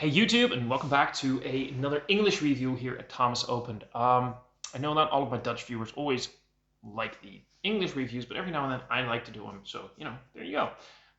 Hey YouTube, and welcome back to another English review here at Thomas Opent. I know not all of my Dutch viewers always like the English reviews, but every now and then I like to do them. So, there you go.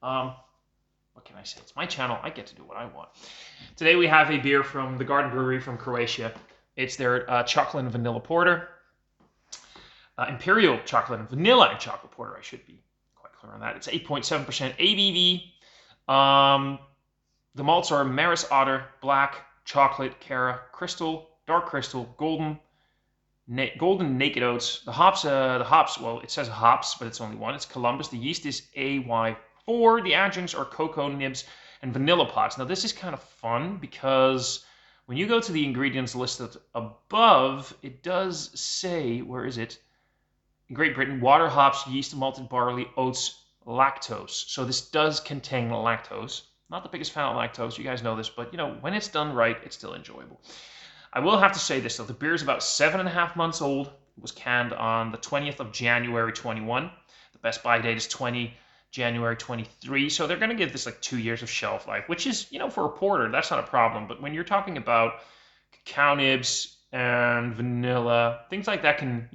Um, what can I say? It's my channel. I get to do what I want. Today we have a beer from the Garden Brewery from Croatia. It's their chocolate and vanilla porter. Imperial chocolate and vanilla and chocolate porter. I should be quite clear on that. It's 8.7% ABV. The malts are Maris Otter, Black, Chocolate, Cara, Crystal, Dark Crystal, Golden Naked Oats. The hops, well, it says hops, but it's only one. It's Columbus. The yeast is AY4. The adjuncts are cocoa nibs and vanilla pods. Now, this is kind of fun because when you go to the ingredients listed above, it does say, where is it? In Great Britain, water, hops, yeast, malted barley, oats, lactose. So this does contain lactose. Not the biggest fan of lactose, you guys know this, but when it's done right, it's still enjoyable. I will have to say this though, the beer is about 7.5 months old. It was canned on the 20th of January 21. The best buy date is 20 January 23. So they're going to give this like 2 years of shelf life, which is, for a porter, that's not a problem. But when you're talking about cacao nibs and vanilla, things like that can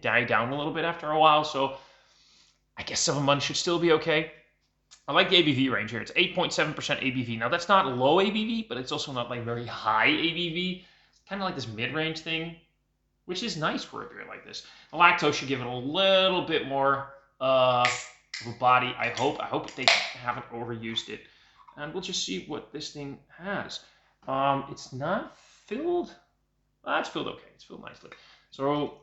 die down a little bit after a while. So I guess 7 months should still be okay. I like the ABV range here. It's 8.7% ABV. Now, that's not low ABV, but it's also not like very high ABV. It's kind of like this mid-range thing, which is nice for a beer like this. The lactose should give it a little bit more of a body, I hope. I hope they haven't overused it. And we'll just see what this thing has. It's not filled. It's filled okay. It's filled nicely. So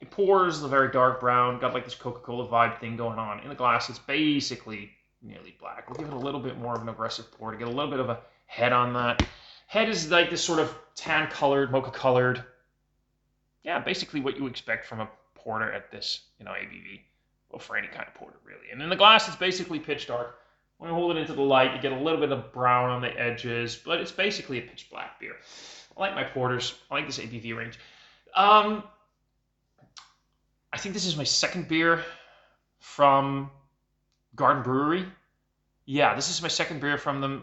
it pours the very dark brown. Got like this Coca-Cola vibe thing going on. In the glass, it's basically nearly black. We'll give it a little bit more of an aggressive pour to get a little bit of a head on that. Head is like this sort of tan-colored, mocha-colored. Yeah, basically what you expect from a porter at this, ABV. Well, for any kind of porter, really. And in the glass, it's basically pitch dark. When you hold it into the light, you get a little bit of brown on the edges, but it's basically a pitch black beer. I like my porters. I like this ABV range. I think this is my second beer from Garden Brewery. Yeah, this is my second beer from them.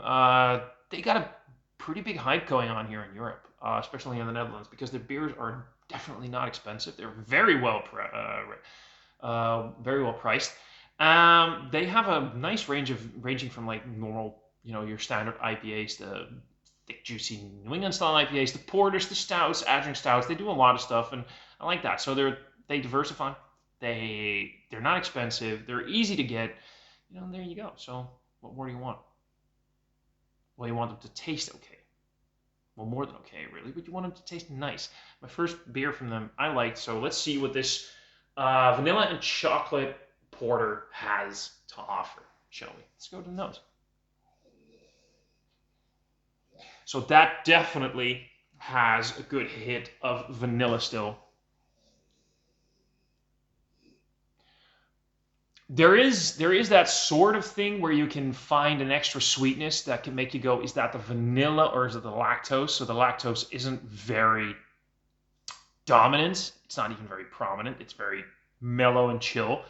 They got a pretty big hype going on here in Europe, especially in the Netherlands, because their beers are definitely not expensive. They're very well priced. They have a nice range ranging from like normal, your standard IPAs, the thick, juicy New England style IPAs, the porters, the stouts, adjunct stouts. They do a lot of stuff, and I like that. So they diversify. They're not expensive. They're easy to get. There you go. So what more do you want? Well, you want them to taste okay. Well, more than okay, really. But you want them to taste nice. My first beer from them I liked. So let's see what this vanilla and chocolate porter has to offer, shall we? Let's go to the nose. So that definitely has a good hit of vanilla still. There is that sort of thing where you can find an extra sweetness that can make you go, is that the vanilla or is it the lactose? So the lactose isn't very dominant. It's not even very prominent. It's very mellow and chill.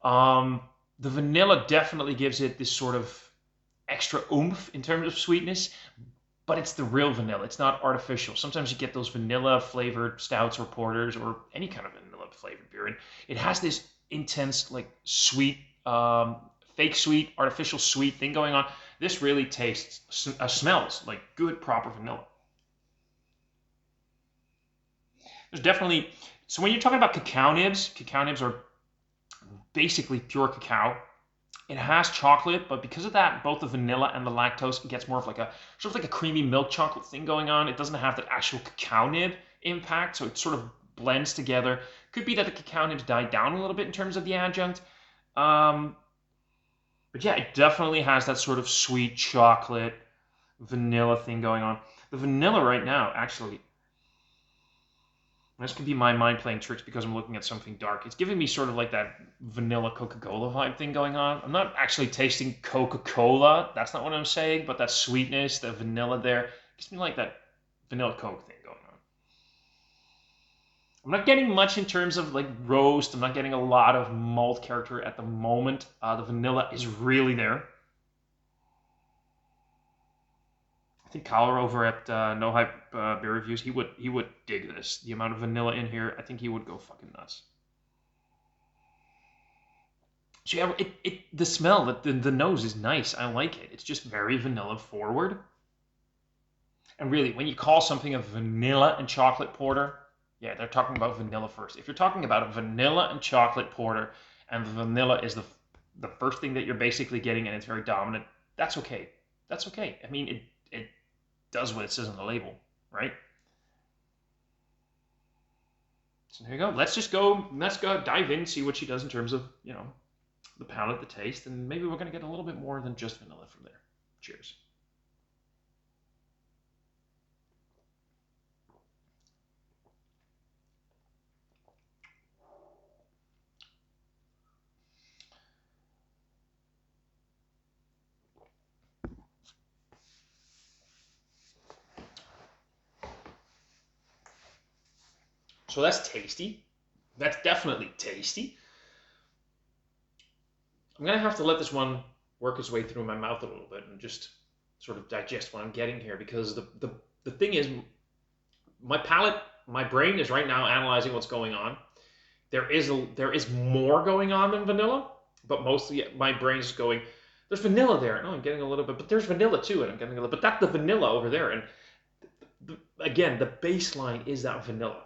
The vanilla definitely gives it this sort of extra oomph in terms of sweetness, but it's the real vanilla. It's not artificial. Sometimes you get those vanilla flavored stouts or porters or any kind of vanilla flavored beer, and it has this intense, like sweet, fake sweet, artificial sweet thing going on. This really smells like good, proper vanilla. There's definitely, so when you're talking about cacao nibs are basically pure cacao. It has chocolate, but because of that, both the vanilla and the lactose, it gets more of like a sort of like a creamy milk chocolate thing going on. It doesn't have that actual cacao nib impact, so it sort of blends together. Could be that the cacao nibs died down a little bit in terms of the adjunct. But yeah, it definitely has that sort of sweet chocolate vanilla thing going on. The vanilla right now, actually, this could be my mind playing tricks because I'm looking at something dark. It's giving me sort of like that vanilla Coca-Cola vibe thing going on. I'm not actually tasting Coca-Cola. That's not what I'm saying, but that sweetness, the vanilla there, gives me like that vanilla Coke thing going on. I'm not getting much in terms of like roast. I'm not getting a lot of malt character at the moment. The vanilla is really there. I think Kyler over at No Hype Beer Reviews, he would dig this. The amount of vanilla in here, I think he would go fucking nuts. So yeah, the smell, the nose is nice. I like it. It's just very vanilla forward. And really, when you call something a vanilla and chocolate porter, yeah, they're talking about vanilla first. If you're talking about a vanilla and chocolate porter, and the vanilla is the first thing that you're basically getting, and it's very dominant, that's okay. That's okay. I mean, it does what it says on the label, right? So there you go. Let's go dive in, see what she does in terms of, the palate, the taste, and maybe we're gonna get a little bit more than just vanilla from there. Cheers. So that's tasty. That's definitely tasty. I'm gonna have to let this one work its way through my mouth a little bit and just sort of digest what I'm getting here, because the thing is, my palate, my brain is right now analyzing what's going on. There is more going on than vanilla, but mostly my brain's going, there's vanilla there. No, I'm getting a little bit, but there's vanilla too, and I'm getting a little. But that's the vanilla over there, and again, the baseline is that vanilla.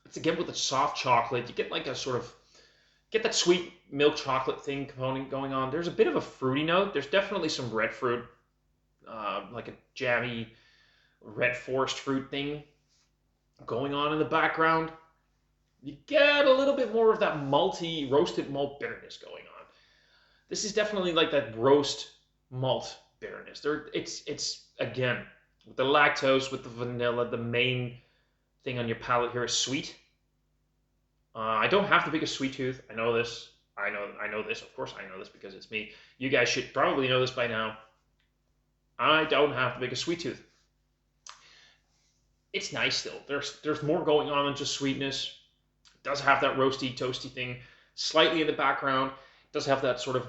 It's again with the soft chocolate. You get like a sort of get that sweet milk chocolate thing component going on. There's a bit of a fruity note. There's definitely some red fruit, like a jammy red forest fruit thing going on in the background. You get a little bit more of that malty roasted malt bitterness going on. This is definitely like that roast malt bitterness. It's again with the lactose, with the vanilla. The main thing on your palate here is sweet. I don't have the biggest sweet tooth. I know this. I know this. Of course, I know this because it's me. You guys should probably know this by now. I don't have the biggest sweet tooth. It's nice still. There's more going on than just sweetness. It does have that roasty, toasty thing slightly in the background. It does have that sort of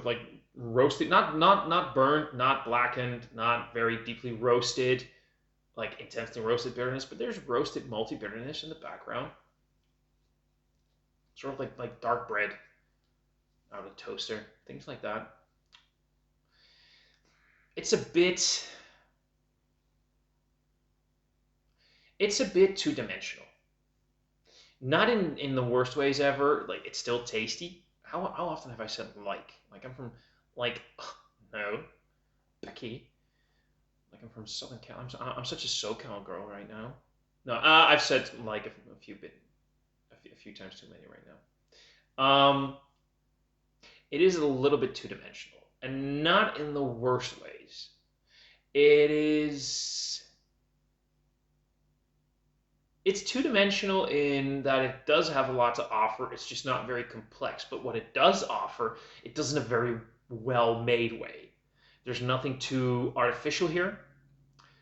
like roasted, not burnt, not blackened, not very deeply roasted, like intensely roasted bitterness. But there's roasted malty bitterness in the background. Sort of like dark bread out of a toaster, things like that. It's a bit it's a bit two dimensional. Not in the worst ways ever. Like it's still tasty. How often have I said like I'm from like no Becky, like I'm from Southern Cal. I'm such a SoCal girl right now. No, I've said like a few times too many right now. It is a little bit two dimensional, and not in the worst ways. It is. It's two dimensional in that it does have a lot to offer. It's just not very complex. But what it does offer, it does in a very well made way. There's nothing too artificial here.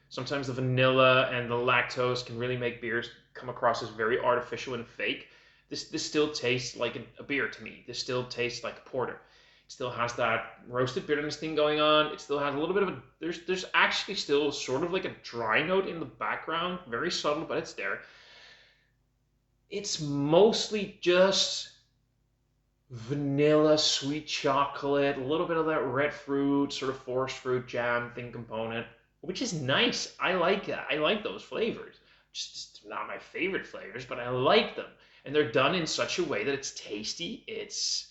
Sometimes the vanilla and the lactose can really make beers come across as very artificial and fake. This still tastes like a beer to me. This still tastes like a porter. It still has that roasted bitterness thing going on. It still has a little bit of a there's actually still sort of like a dry note in the background, very subtle, but it's there. It's mostly just vanilla, sweet chocolate, a little bit of that red fruit, sort of forest fruit jam thing component, which is nice. I like that. I like those flavors. Just not my favorite flavors, but I like them. And they're done in such a way that it's tasty, it's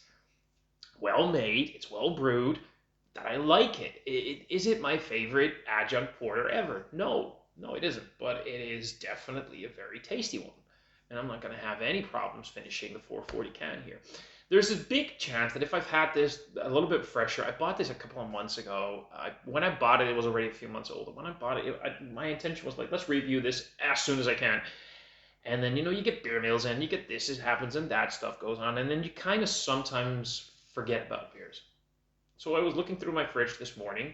well made, it's well brewed, that I like it. Is it my favorite adjunct porter ever? No, no, it isn't. But it is definitely a very tasty one. And I'm not going to have any problems finishing the 440 can here. There's a big chance that if I've had this a little bit fresher, I bought this a couple of months ago. When I bought it, it was already a few months old. When I bought it, my intention was like, let's review this as soon as I can. And then, you get beer meals and you get this, it happens, and that stuff goes on. And then you kind of sometimes forget about beers. So I was looking through my fridge this morning,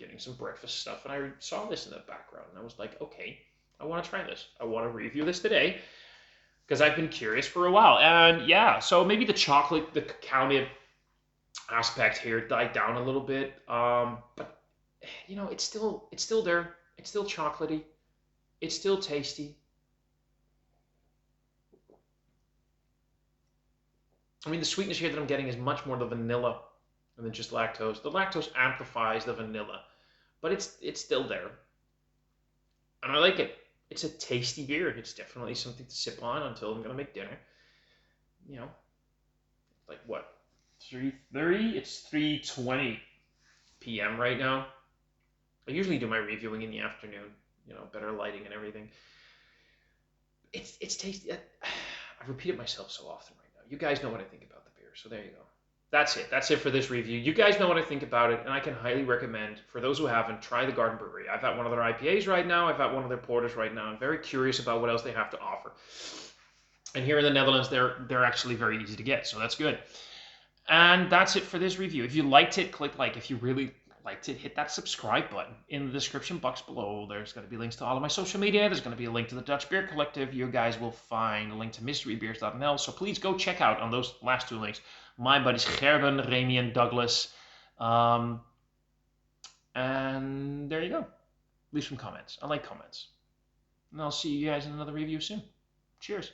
getting some breakfast stuff, and I saw this in the background. And I was like, okay, I want to try this. I want to review this today because I've been curious for a while. And yeah, so maybe the chocolate, the cacao nib aspect here died down a little bit. But you know, it's still there. It's still chocolatey. It's still tasty. I mean, the sweetness here that I'm getting is much more the vanilla than just lactose. The lactose amplifies the vanilla, but it's still there, and I like it. It's a tasty beer. It's definitely something to sip on until I'm gonna make dinner. You know, like what? 3:30? It's 3:20 p.m. right now. I usually do my reviewing in the afternoon. You know, better lighting and everything. It's tasty. I've repeated myself so often right now. You guys know what I think about the beer, so there you go. That's it. That's it for this review. You guys know what I think about it, and I can highly recommend, for those who haven't, try the Garden Brewery. I've had one of their IPAs right now. I've had one of their porters right now. I'm very curious about what else they have to offer. And here in the Netherlands, they're actually very easy to get, so that's good. And that's it for this review. If you liked it, click like. If you really liked it, hit that subscribe button. In the description box below, there's going to be links to all of my social media. There's going to be a link to the Dutch Beer Collective. You guys will find a link to mysterybeers.nl. So please go check out on those last two links my buddies Gerben, Remy, and Douglas. And there you go. Leave some comments. I like comments. And I'll see you guys in another review soon. Cheers.